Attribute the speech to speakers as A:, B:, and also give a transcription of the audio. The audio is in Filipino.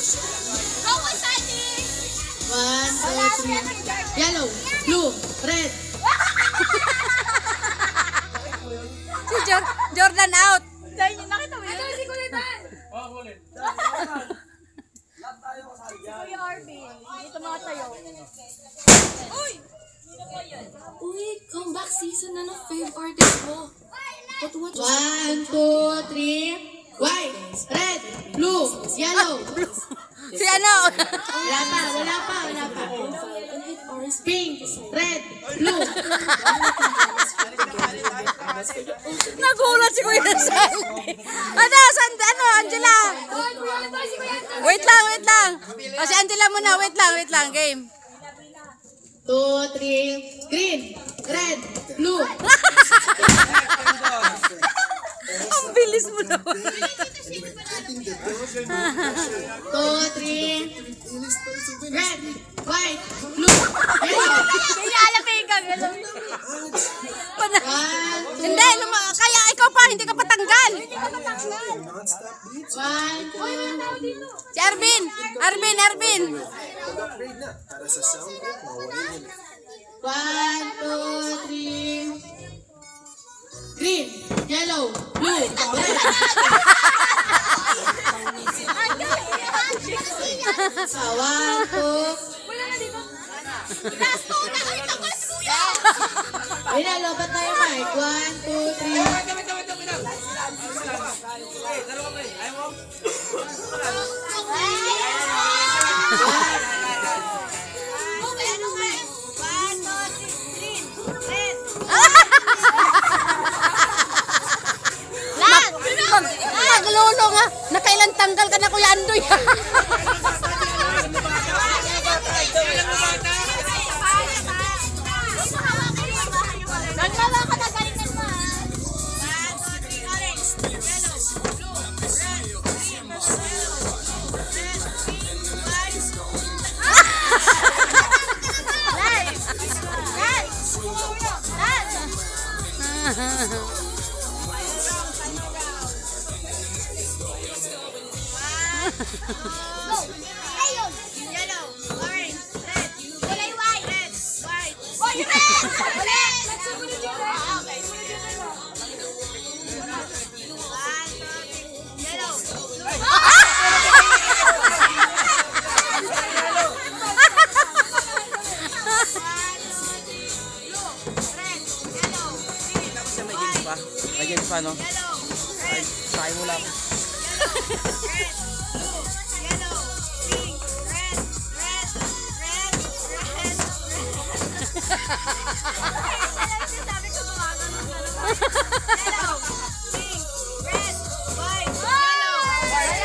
A: Go, exciting!
B: 1, 2, 3. Yellow, blue, red.
C: Si Jordan out.
A: Nakita mo yun? Si Kulitan! Si Kuya Arvin. Dito mga tayo. Uy!
D: Uy, comeback season na ng fave artist mo. But what
B: 1, 2, 3. White, red, blue, yellow.
C: Si ano?
B: Wala pa.
D: and hit Oris
B: Pink, red, blue.
C: Nagulat si Kuya Sandy. Ano, Angela? Wait lang. O si Angela muna, wait lang, game.
B: 2, 3. Green, red, blue.
C: Ang bilis mo naman.
B: 2, 3. Red, white, blue, yellow.
A: Kaya alam kayo gagalaw.
C: Hindi, kaya ikaw pa, hindi ka patanggal.
B: 1, 2.
C: Si Arvin.
B: 1, 2, 3. Green, yellow, blue, red. Sa 1, 2.
A: Last two na kayo tanggal si Kuya!
B: Wala, lobat tayo, Mike. 1, 2, 3.
A: Okay, ano nga? 1, 2, 3. Red.
C: Maglolo nga. Nakailan tanggal ka na, Kuya Andoy.
A: Nagmama ka na galingan mo, ha? 1, 2, 3, orange, yellow, blue, red, green, yellow, red, pink, white. Nice! Nice! Go! Ayun! Yellow, orange, red, kulay white, red, white. Oh, yung red! Red! Nagsumunod yung red. Okay. 1, 2, 3. Yellow.
E: May games pa, no?
A: Yellow, red,
E: Sakay mo lang.
A: red, blue, yellow, pink, red, red, red, red, sabi ko gumagano na naman. Yellow, pink, red, white, yellow, red.